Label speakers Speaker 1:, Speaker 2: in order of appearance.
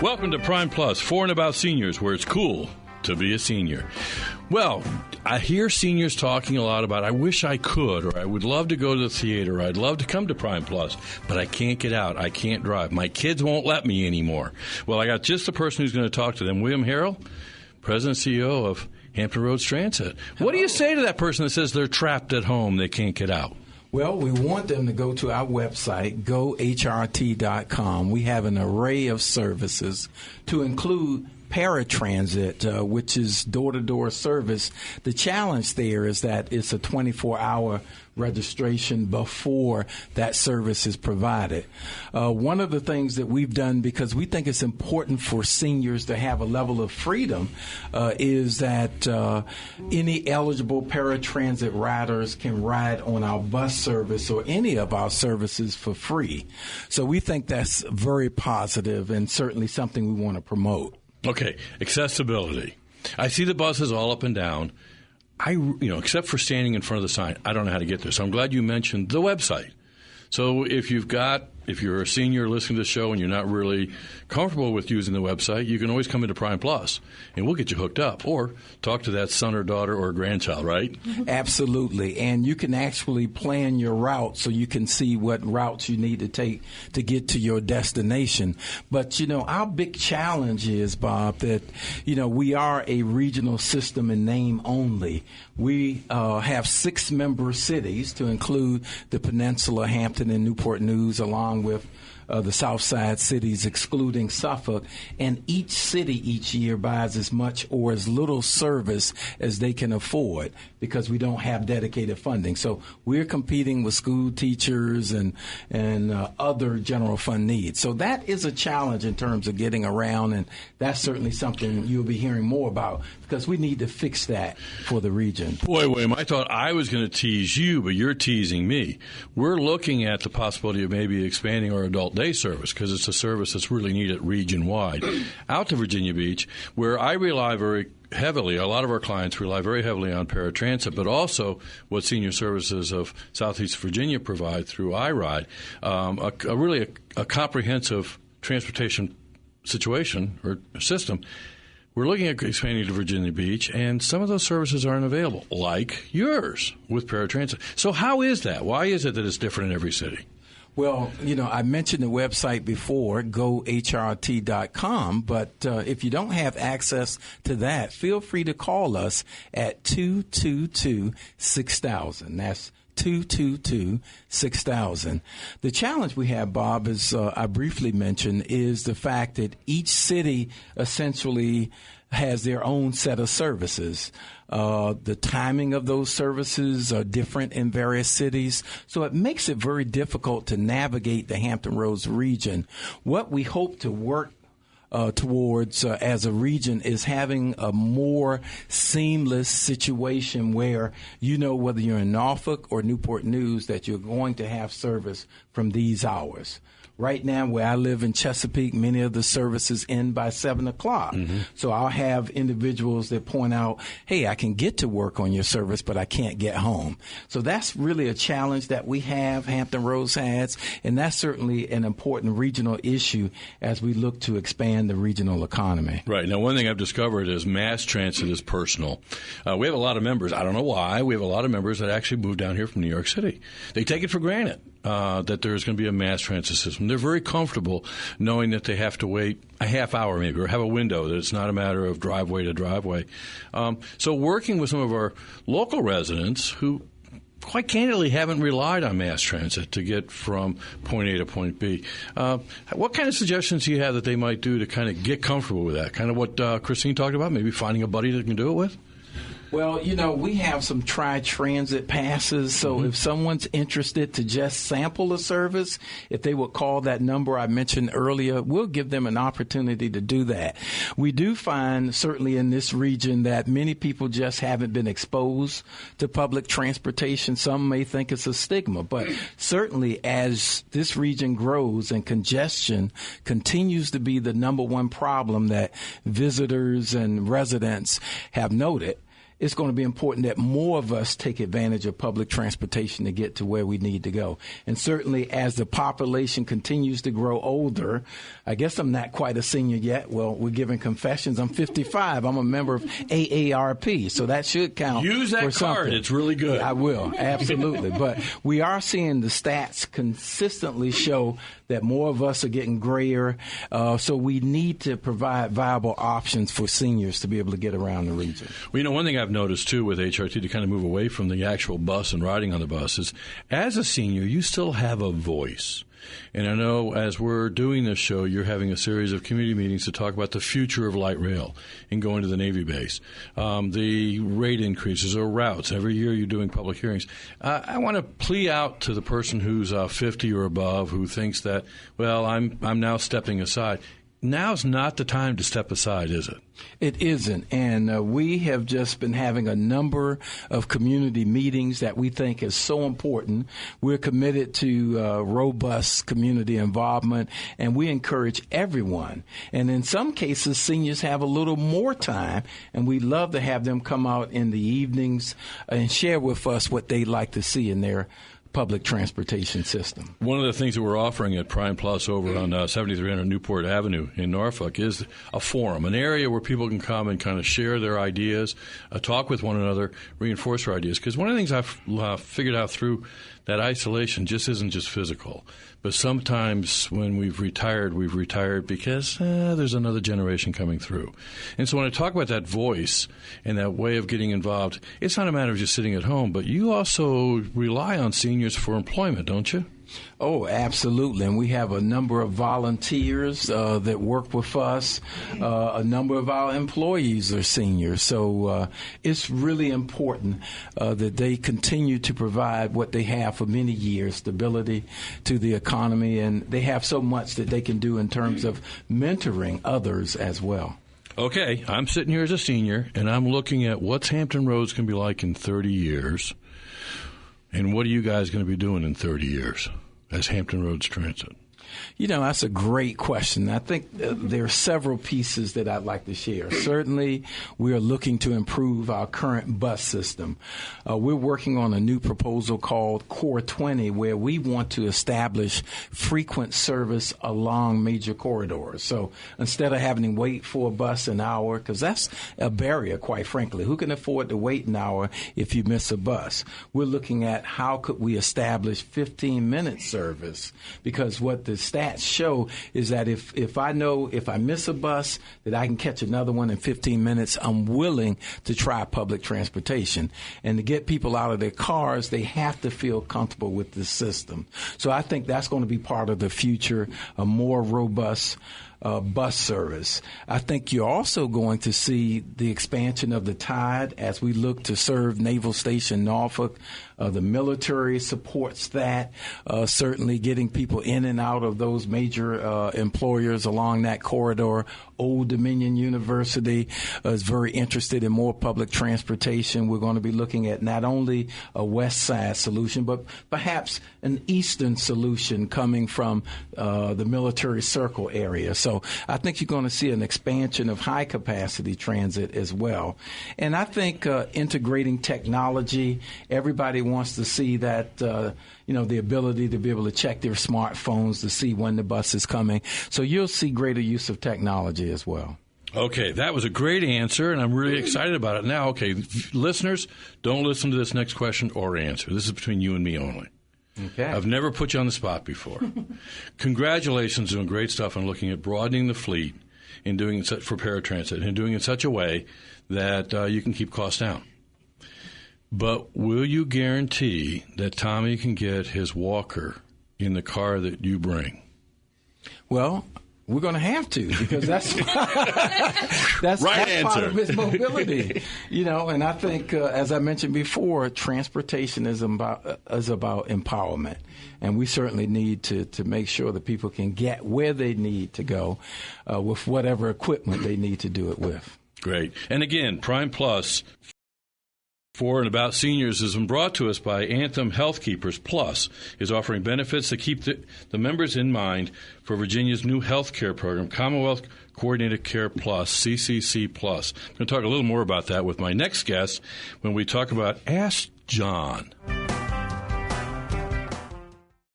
Speaker 1: Welcome to Prime Plus, for and about seniors, where it's cool to be a senior. Well, I hear seniors talking a lot about, I wish I could, or I would love to go to the theater, or I'd love to come to Prime Plus, but I can't get out. I can't drive. My kids won't let me anymore. Well, I got just the person who's going to talk to them, William Harrell, President and CEO of Hampton Roads Transit. What do you say to that person that says they're trapped at home, they can't get out?
Speaker 2: Well, we want them to go to our website, gohrt.com. We have an array of services to include paratransit, which is door-to-door service. The challenge there is that it's a 24-hour registration before that service is provided. One of the things that we've done, because we think it's important for seniors to have a level of freedom, is that any eligible paratransit riders can ride on our bus service or any of our services for free. So we think that's very positive and certainly something we want to promote.
Speaker 1: Okay, accessibility. I see the buses all up and down. Except for standing in front of the sign, I don't know how to get there. So I'm glad you mentioned the website. So if you're a senior listening to the show and you're not really comfortable with using the website, you can always come into Prime Plus, and we'll get you hooked up. Or talk to that son or daughter or grandchild, right?
Speaker 2: Absolutely. And you can actually plan your route so you can see what routes you need to take to get to your destination. But, our big challenge is, Bob, that, we are a regional system in name only. We have 6 member cities to include the Peninsula, Hampton, and Newport News, along with the South Side cities, excluding Suffolk. And each city each year buys as much or as little service as they can afford because we don't have dedicated funding. So we're competing with school teachers and other general fund needs. So that is a challenge in terms of getting around, and that's certainly something you'll be hearing more about because we need to fix that for the region.
Speaker 1: Boy, William, I thought I was going to tease you, but you're teasing me. We're looking at the possibility of maybe expanding our adult day service because it's a service that's really needed region-wide out to Virginia Beach, where I rely very heavily, a lot of our clients rely very heavily on paratransit, but also what Senior Services of Southeast Virginia provide through iRide, a comprehensive transportation situation or system. We're looking at expanding to Virginia Beach, and some of those services aren't available, like yours with paratransit. So how is that? Why is it that it's different in every city?
Speaker 2: Well, I mentioned the website before, gohrt.com, but if you don't have access to that, feel free to call us at 222-6000. That's 222-6000. The challenge we have, Bob, as I briefly mentioned, is the fact that each city essentially has their own set of services. The timing of those services are different in various cities, so it makes it very difficult to navigate the Hampton Roads region. What we hope to work towards as a region is having a more seamless situation where whether you're in Norfolk or Newport News that you're going to have service from these hours. Right now, where I live in Chesapeake, many of the services end by 7 o'clock. Mm-hmm. So I'll have individuals that point out, hey, I can get to work on your service, but I can't get home. So that's really a challenge that we have, Hampton Roads has, and that's certainly an important regional issue as we look to expand the regional economy.
Speaker 1: Right. Now, one thing I've discovered is mass transit is personal. We have a lot of members. I don't know why. We have a lot of members that actually moved down here from New York City. They take it for granted that there's going to be a mass transit system. They're very comfortable knowing that they have to wait a half hour maybe or have a window, that it's not a matter of driveway to driveway. So working with some of our local residents who quite candidly haven't relied on mass transit to get from point A to point B, what kind of suggestions do you have that they might do to kind of get comfortable with that? Kind of what Christine talked about, maybe finding a buddy that can do it with?
Speaker 2: Well, we have some tri-transit passes, so if someone's interested to just sample a service, if they would call that number I mentioned earlier, we'll give them an opportunity to do that. We do find, certainly in this region, that many people just haven't been exposed to public transportation. Some may think it's a stigma, but certainly as this region grows and congestion continues to be the number one problem that visitors and residents have noted, it's going to be important that more of us take advantage of public transportation to get to where we need to go. And certainly as the population continues to grow older, I guess I'm not quite a senior yet. Well, we're giving confessions. I'm 55. I'm a member of AARP, so that should count.
Speaker 1: Use that
Speaker 2: for
Speaker 1: card.
Speaker 2: something.
Speaker 1: It's really good.
Speaker 2: I will, absolutely. But we are seeing the stats consistently show that more of us are getting grayer, so we need to provide viable options for seniors to be able to get around the region.
Speaker 1: Well, one thing I've noticed, too, with HRT to kind of move away from the actual bus and riding on the bus is, as a senior, you still have a voice. And I know as we're doing this show, you're having a series of community meetings to talk about the future of light rail and going to the Navy base, the rate increases or routes. Every year you're doing public hearings. I want to plea out to the person who's 50 or above who thinks that, well, I'm now stepping aside. Now's not the time to step aside, is it?
Speaker 2: It isn't. And we have just been having a number of community meetings that we think is so important. We're committed to robust community involvement, and we encourage everyone. And in some cases, seniors have a little more time, and we love to have them come out in the evenings and share with us what they'd like to see in their public transportation system.
Speaker 1: One of the things that we're offering at Primeplus over on 7300 Newport Avenue in Norfolk is a forum, an area where people can come and kind of share their ideas, talk with one another, reinforce their ideas. Because one of the things I've figured out through that isolation just isn't just physical. But sometimes when we've retired because there's another generation coming through. And so when I talk about that voice and that way of getting involved, it's not a matter of just sitting at home, but you also rely on seniors for employment, don't you?
Speaker 2: Oh, absolutely. And we have a number of volunteers that work with us. A number of our employees are seniors. So it's really important that they continue to provide what they have for many years, stability to the economy. And they have so much that they can do in terms of mentoring others as well.
Speaker 1: Okay, I'm sitting here as a senior, and I'm looking at what's Hampton Roads going to be like in 30 years. And what are you guys going to be doing in 30 years as Hampton Roads Transit?
Speaker 2: You know, that's a great question. I think there are several pieces that I'd like to share. Certainly, we are looking to improve our current bus system. We're working on a new proposal called Core 20, where we want to establish frequent service along major corridors. So instead of having to wait for a bus an hour, because that's a barrier, quite frankly. Who can afford to wait an hour if you miss a bus? We're looking at how could we establish 15-minute service, because what the stats show is that if I know if I miss a bus that I can catch another one in 15 minutes, I'm willing to try public transportation. And to get people out of their cars, they have to feel comfortable with this system. So I think that's going to be part of the future, a more robust bus service. I think you're also going to see the expansion of the Tide as we look to serve Naval Station Norfolk. The military supports that, certainly getting people in and out of those major employers along that corridor. Old Dominion University is very interested in more public transportation. We're going to be looking at not only a west side solution, but perhaps an eastern solution coming from the military circle area. So I think you're going to see an expansion of high-capacity transit as well. And I think integrating technology, everybody wants to see that, the ability to be able to check their smartphones to see when the bus is coming. So you'll see greater use of technology as well.
Speaker 1: Okay, that was a great answer, and I'm really excited about it. Now, okay, listeners, don't listen to this next question or answer. This is between you and me only.
Speaker 2: Okay.
Speaker 1: I've never put you on the spot before. Congratulations, doing great stuff on looking at broadening the fleet and doing it for paratransit and doing it in such a way that you can keep costs down. But will you guarantee that Tommy can get his walker in the car that you bring?
Speaker 2: Well, we're going to have to, because that's that's
Speaker 1: right
Speaker 2: part of his mobility, And I think, as I mentioned before, transportation is about empowerment, and we certainly need to make sure that people can get where they need to go with whatever equipment they need to do it with.
Speaker 1: Great, and again, Primeplus for and about seniors has been brought to us by Anthem Health Keepers Plus, is offering benefits that keep the members in mind for Virginia's new health care program, Commonwealth Coordinated Care Plus, CCC Plus. I'm going to talk a little more about that with my next guest when we talk about Ask John.